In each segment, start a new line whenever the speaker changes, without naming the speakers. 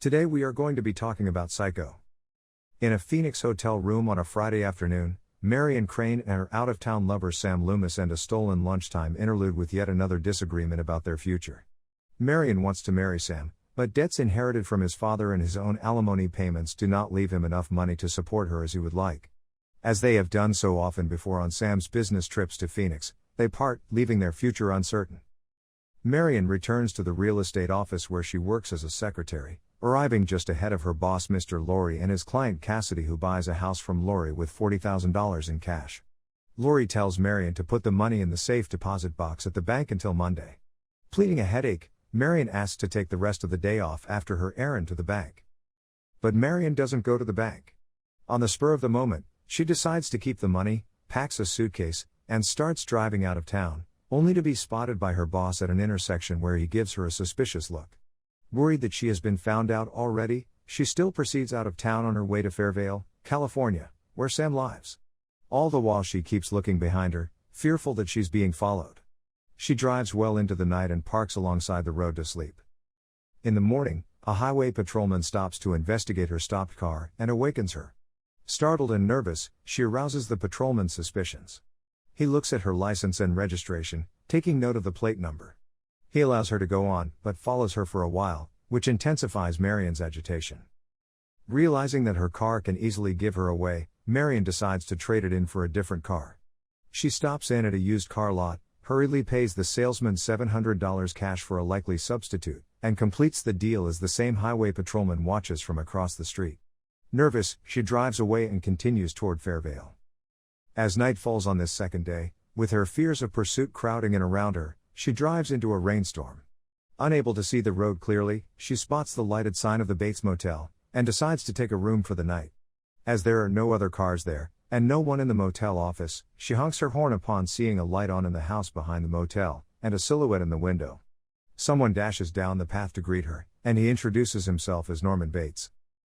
Today we are going to be talking about Psycho. In a Phoenix hotel room on a Friday afternoon, Marion Crane and her out-of-town lover Sam Loomis end a stolen lunchtime interlude with yet another disagreement about their future. Marion wants to marry Sam, but debts inherited from his father and his own alimony payments do not leave him enough money to support her as he would like. As they have done so often before on Sam's business trips to Phoenix, they part, leaving their future uncertain. Marion returns to the real estate office where she works as a secretary, arriving just ahead of her boss Mr. Laurie and his client Cassidy, who buys a house from Laurie with $40,000 in cash. Laurie tells Marion to put the money in the safe deposit box at the bank until Monday. Pleading a headache, Marion asks to take the rest of the day off after her errand to the bank. But Marion doesn't go to the bank. On the spur of the moment, she decides to keep the money, packs a suitcase, and starts driving out of town, only to be spotted by her boss at an intersection where he gives her a suspicious look. Worried that she has been found out already, she still proceeds out of town on her way to Fairvale, California, where Sam lives. All the while she keeps looking behind her, fearful that she's being followed. She drives well into the night and parks alongside the road to sleep. In the morning, a highway patrolman stops to investigate her stopped car and awakens her. Startled and nervous, she arouses the patrolman's suspicions. He looks at her license and registration, taking note of the plate number. He allows her to go on, but follows her for a while, which intensifies Marion's agitation. Realizing that her car can easily give her away, Marion decides to trade it in for a different car. She stops in at a used car lot, hurriedly pays the salesman $700 cash for a likely substitute, and completes the deal as the same highway patrolman watches from across the street. Nervous, she drives away and continues toward Fairvale. As night falls on this second day, with her fears of pursuit crowding in around her, she drives into a rainstorm. Unable to see the road clearly, she spots the lighted sign of the Bates Motel, and decides to take a room for the night. As there are no other cars there, and no one in the motel office, she honks her horn upon seeing a light on in the house behind the motel, and a silhouette in the window. Someone dashes down the path to greet her, and he introduces himself as Norman Bates.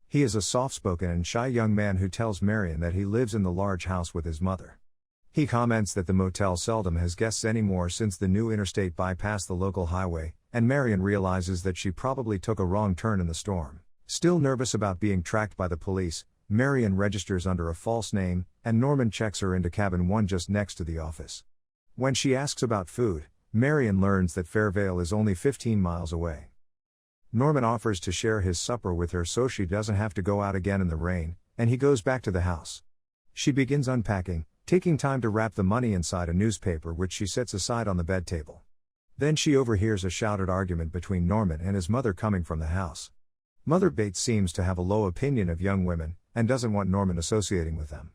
He is a soft-spoken and shy young man who tells Marion that he lives in the large house with his mother. He comments that the motel seldom has guests anymore since the new interstate bypassed the local highway, and Marion realizes that she probably took a wrong turn in the storm. Still nervous about being tracked by the police, Marion registers under a false name, and Norman checks her into cabin 1 just next to the office. When she asks about food, Marion learns that Fairvale is only 15 miles away. Norman offers to share his supper with her so she doesn't have to go out again in the rain, and he goes back to the house. She begins unpacking, taking time to wrap the money inside a newspaper which she sets aside on the bed table. Then she overhears a shouted argument between Norman and his mother coming from the house. Mother Bates seems to have a low opinion of young women, and doesn't want Norman associating with them.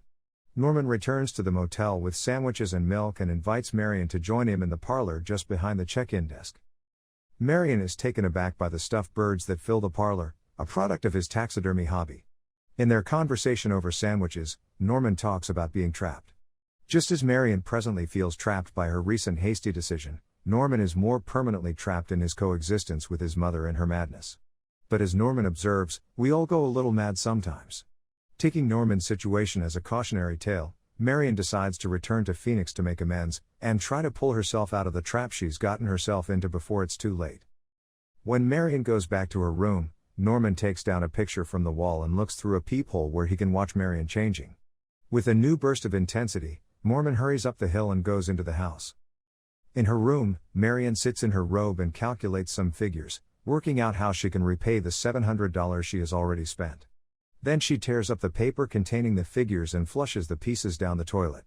Norman returns to the motel with sandwiches and milk and invites Marion to join him in the parlor just behind the check-in desk. Marion is taken aback by the stuffed birds that fill the parlor, a product of his taxidermy hobby. In their conversation over sandwiches, Norman talks about being trapped. Just as Marion presently feels trapped by her recent hasty decision, Norman is more permanently trapped in his coexistence with his mother and her madness. But as Norman observes, we all go a little mad sometimes. Taking Norman's situation as a cautionary tale, Marion decides to return to Phoenix to make amends, and try to pull herself out of the trap she's gotten herself into before it's too late. When Marion goes back to her room, Norman takes down a picture from the wall and looks through a peephole where he can watch Marion changing. With a new burst of intensity, Norman hurries up the hill and goes into the house. In her room, Marion sits in her robe and calculates some figures, working out how she can repay the $700 she has already spent. Then she tears up the paper containing the figures and flushes the pieces down the toilet.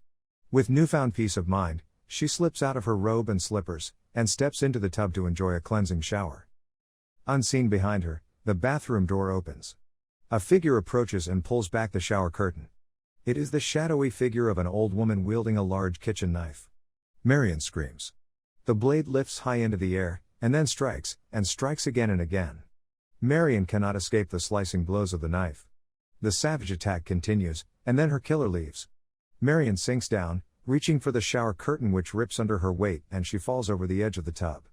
With newfound peace of mind, she slips out of her robe and slippers, and steps into the tub to enjoy a cleansing shower. Unseen behind her, the bathroom door opens. A figure approaches and pulls back the shower curtain. It is the shadowy figure of an old woman wielding a large kitchen knife. Marion screams. The blade lifts high into the air, and then strikes, and strikes again and again. Marion cannot escape the slicing blows of the knife. The savage attack continues, and then her killer leaves. Marion sinks down, reaching for the shower curtain which rips under her weight, and she falls over the edge of the tub.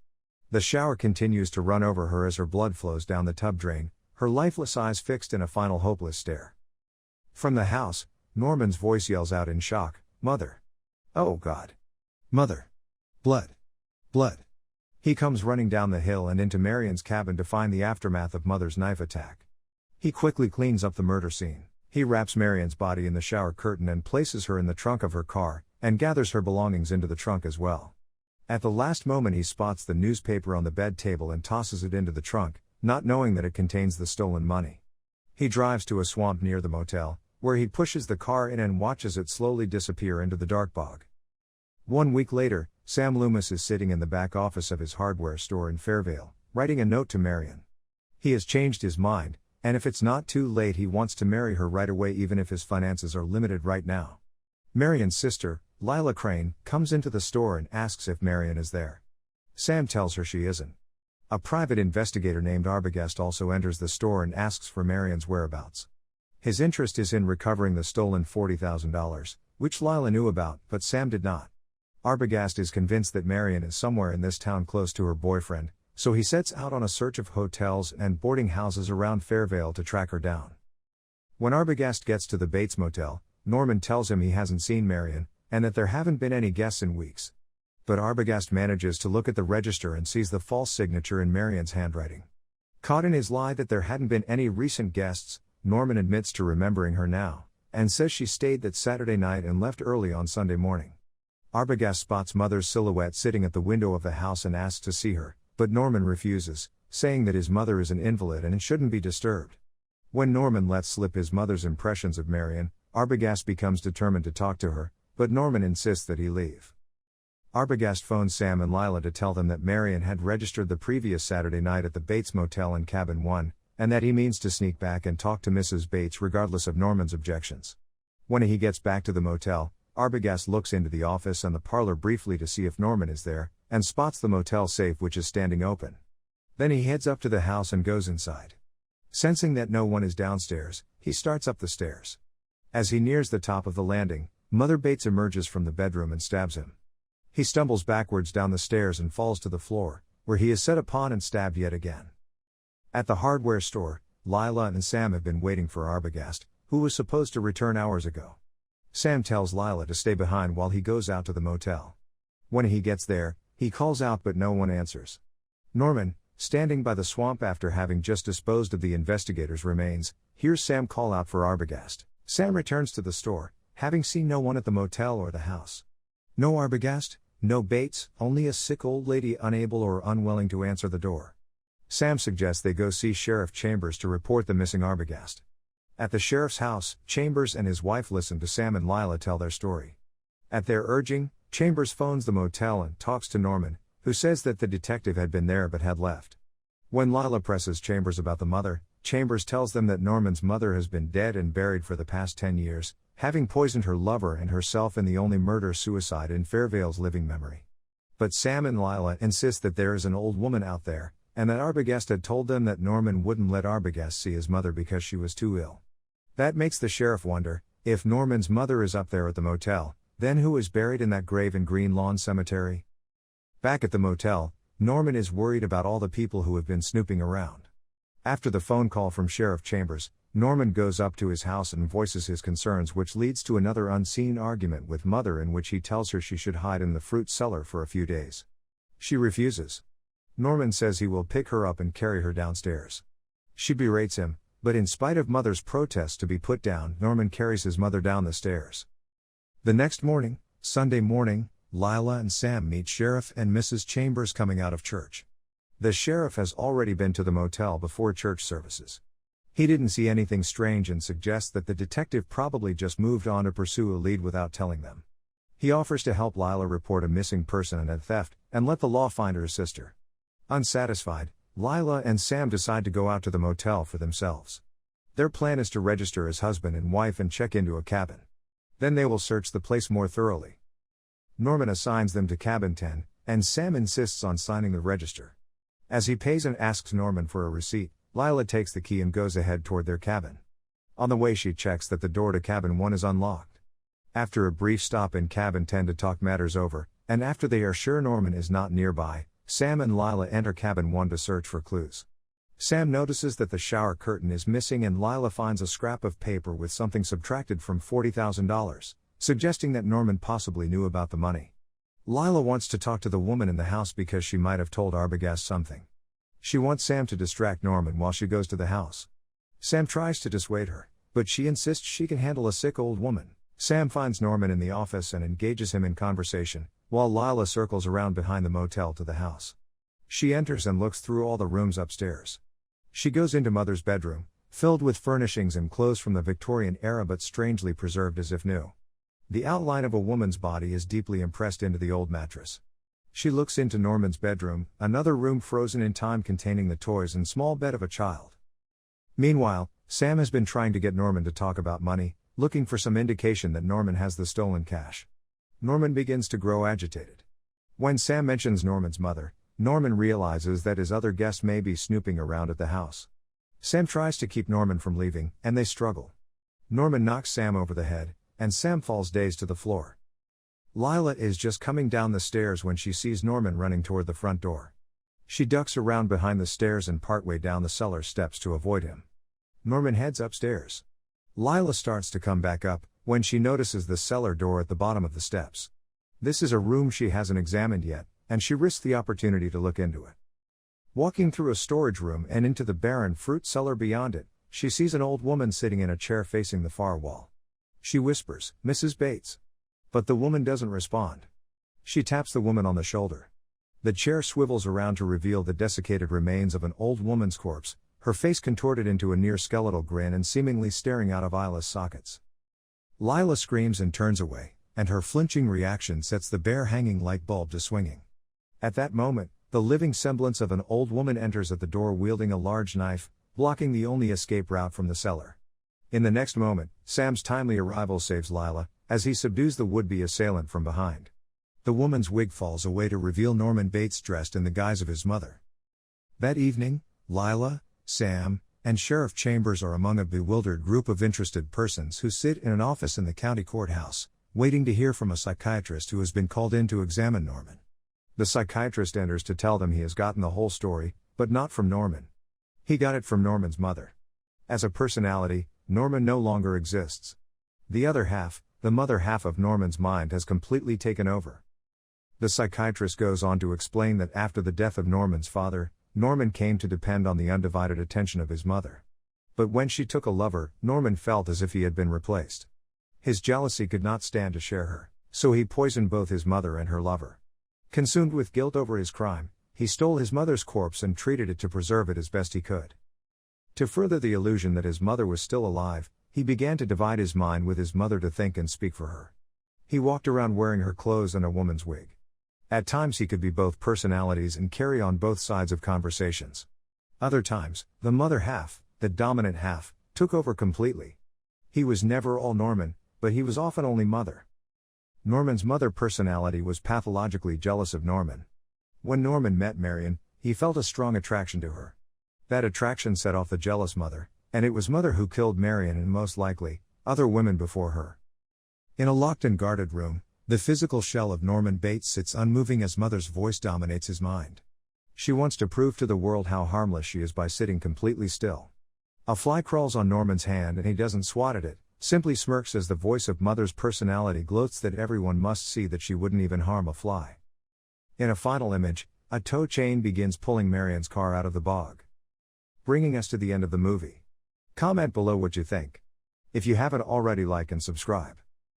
The shower continues to run over her as her blood flows down the tub drain, her lifeless eyes fixed in a final hopeless stare. From the house, Norman's voice yells out in shock, "Mother! Oh God! Mother! Blood! Blood!" He comes running down the hill and into Marion's cabin to find the aftermath of Mother's knife attack. He quickly cleans up the murder scene. He wraps Marion's body in the shower curtain and places her in the trunk of her car, and gathers her belongings into the trunk as well. At the last moment he spots the newspaper on the bed table and tosses it into the trunk, not knowing that it contains the stolen money. He drives to a swamp near the motel, where he pushes the car in and watches it slowly disappear into the dark bog. 1 week later, Sam Loomis is sitting in the back office of his hardware store in Fairvale, writing a note to Marion. He has changed his mind, and if it's not too late he wants to marry her right away even if his finances are limited right now. Marion's sister, Lila Crane, comes into the store and asks if Marion is there. Sam tells her she isn't. A private investigator named Arbogast also enters the store and asks for Marion's whereabouts. His interest is in recovering the stolen $40,000, which Lila knew about, but Sam did not. Arbogast is convinced that Marion is somewhere in this town close to her boyfriend, so he sets out on a search of hotels and boarding houses around Fairvale to track her down. When Arbogast gets to the Bates Motel, Norman tells him he hasn't seen Marion, and that there haven't been any guests in weeks. But Arbogast manages to look at the register and sees the false signature in Marion's handwriting. Caught in his lie that there hadn't been any recent guests, Norman admits to remembering her now, and says she stayed that Saturday night and left early on Sunday morning. Arbogast spots Mother's silhouette sitting at the window of the house and asks to see her, but Norman refuses, saying that his mother is an invalid and shouldn't be disturbed. When Norman lets slip his mother's impressions of Marion, Arbogast becomes determined to talk to her, but Norman insists that he leave. Arbogast phones Sam and Lila to tell them that Marion had registered the previous Saturday night at the Bates Motel in Cabin 1, and that he means to sneak back and talk to Mrs. Bates regardless of Norman's objections. When he gets back to the motel, Arbogast looks into the office and the parlor briefly to see if Norman is there, and spots the motel safe which is standing open. Then he heads up to the house and goes inside. Sensing that no one is downstairs, he starts up the stairs. As he nears the top of the landing, Mother Bates emerges from the bedroom and stabs him. He stumbles backwards down the stairs and falls to the floor, where he is set upon and stabbed yet again. At the hardware store, Lila and Sam have been waiting for Arbogast, who was supposed to return hours ago. Sam tells Lila to stay behind while he goes out to the motel. When he gets there, he calls out but no one answers. Norman, standing by the swamp after having just disposed of the investigator's remains, hears Sam call out for Arbogast. Sam returns to the store, having seen no one at the motel or the house. No Arbogast, no Bates, only a sick old lady unable or unwilling to answer the door. Sam suggests they go see Sheriff Chambers to report the missing Arbogast. At the sheriff's house, Chambers and his wife listen to Sam and Lila tell their story. At their urging, Chambers phones the motel and talks to Norman, who says that the detective had been there but had left. When Lila presses Chambers about the mother, Chambers tells them that Norman's mother has been dead and buried for the past 10 years, having poisoned her lover and herself in the only murder-suicide in Fairvale's living memory. But Sam and Lila insist that there is an old woman out there, and that Arbogast had told them that Norman wouldn't let Arbogast see his mother because she was too ill. That makes the sheriff wonder, if Norman's mother is up there at the motel, then who is buried in that grave in Green Lawn Cemetery? Back at the motel, Norman is worried about all the people who have been snooping around. After the phone call from Sheriff Chambers, Norman goes up to his house and voices his concerns, which leads to another unseen argument with Mother in which he tells her she should hide in the fruit cellar for a few days. She refuses. Norman says he will pick her up and carry her downstairs. She berates him, but in spite of Mother's protests to be put down, Norman carries his mother down the stairs. The next morning, Sunday morning, Lila and Sam meet Sheriff and Mrs. Chambers coming out of church. The sheriff has already been to the motel before church services. He didn't see anything strange and suggests that the detective probably just moved on to pursue a lead without telling them. He offers to help Lila report a missing person and a theft, and let the law find her assist her. Unsatisfied, Lila and Sam decide to go out to the motel for themselves. Their plan is to register as husband and wife and check into a cabin. Then they will search the place more thoroughly. Norman assigns them to cabin 10, and Sam insists on signing the register. As he pays and asks Norman for a receipt, Lila takes the key and goes ahead toward their cabin. On the way she checks that the door to cabin 1 is unlocked. After a brief stop in cabin 10 to talk matters over, and after they are sure Norman is not nearby, Sam and Lila enter cabin 1 to search for clues. Sam notices that the shower curtain is missing and Lila finds a scrap of paper with something subtracted from $40,000, suggesting that Norman possibly knew about the money. Lila wants to talk to the woman in the house because she might have told Arbogast something. She wants Sam to distract Norman while she goes to the house. Sam tries to dissuade her, but she insists she can handle a sick old woman. Sam finds Norman in the office and engages him in conversation, while Lila circles around behind the motel to the house. She enters and looks through all the rooms upstairs. She goes into Mother's bedroom, filled with furnishings and clothes from the Victorian era but strangely preserved as if new. The outline of a woman's body is deeply impressed into the old mattress. She looks into Norman's bedroom, another room frozen in time containing the toys and small bed of a child. Meanwhile, Sam has been trying to get Norman to talk about money, looking for some indication that Norman has the stolen cash. Norman begins to grow agitated. When Sam mentions Norman's mother, Norman realizes that his other guest may be snooping around at the house. Sam tries to keep Norman from leaving, and they struggle. Norman knocks Sam over the head, and Sam falls dazed to the floor. Lila is just coming down the stairs when she sees Norman running toward the front door. She ducks around behind the stairs and partway down the cellar steps to avoid him. Norman heads upstairs. Lila starts to come back up, when she notices the cellar door at the bottom of the steps. This is a room she hasn't examined yet, and she risks the opportunity to look into it. Walking through a storage room and into the barren fruit cellar beyond it, she sees an old woman sitting in a chair facing the far wall. She whispers, "Mrs. Bates." But the woman doesn't respond. She taps the woman on the shoulder. The chair swivels around to reveal the desiccated remains of an old woman's corpse, her face contorted into a near-skeletal grin and seemingly staring out of eyeless sockets. Lila screams and turns away, and her flinching reaction sets the bare hanging light bulb to swinging. At that moment, the living semblance of an old woman enters at the door wielding a large knife, blocking the only escape route from the cellar. In the next moment, Sam's timely arrival saves Lila, as he subdues the would-be assailant from behind. The woman's wig falls away to reveal Norman Bates dressed in the guise of his mother. That evening, Lila, Sam, and Sheriff Chambers are among a bewildered group of interested persons who sit in an office in the county courthouse, waiting to hear from a psychiatrist who has been called in to examine Norman. The psychiatrist enters to tell them he has gotten the whole story, but not from Norman. He got it from Norman's mother. As a personality, Norman no longer exists. The other half, the mother half of Norman's mind, has completely taken over. The psychiatrist goes on to explain that after the death of Norman's father, Norman came to depend on the undivided attention of his mother. But when she took a lover, Norman felt as if he had been replaced. His jealousy could not stand to share her, so he poisoned both his mother and her lover. Consumed with guilt over his crime, he stole his mother's corpse and treated it to preserve it as best he could. To further the illusion that his mother was still alive, he began to divide his mind with his mother to think and speak for her. He walked around wearing her clothes and a woman's wig. At times he could be both personalities and carry on both sides of conversations. Other times, the mother half, the dominant half, took over completely. He was never all Norman, but he was often only mother. Norman's mother personality was pathologically jealous of Norman. When Norman met Marion, he felt a strong attraction to her. That attraction set off the jealous mother, and it was mother who killed Marion and most likely, other women before her. In a locked and guarded room, the physical shell of Norman Bates sits unmoving as mother's voice dominates his mind. She wants to prove to the world how harmless she is by sitting completely still. A fly crawls on Norman's hand and he doesn't swat at it, simply smirks as the voice of mother's personality gloats that everyone must see that she wouldn't even harm a fly. In a final image, a tow chain begins pulling Marion's car out of the bog. Bringing us to the end of the movie. Comment below what you think. If you haven't already, like and subscribe.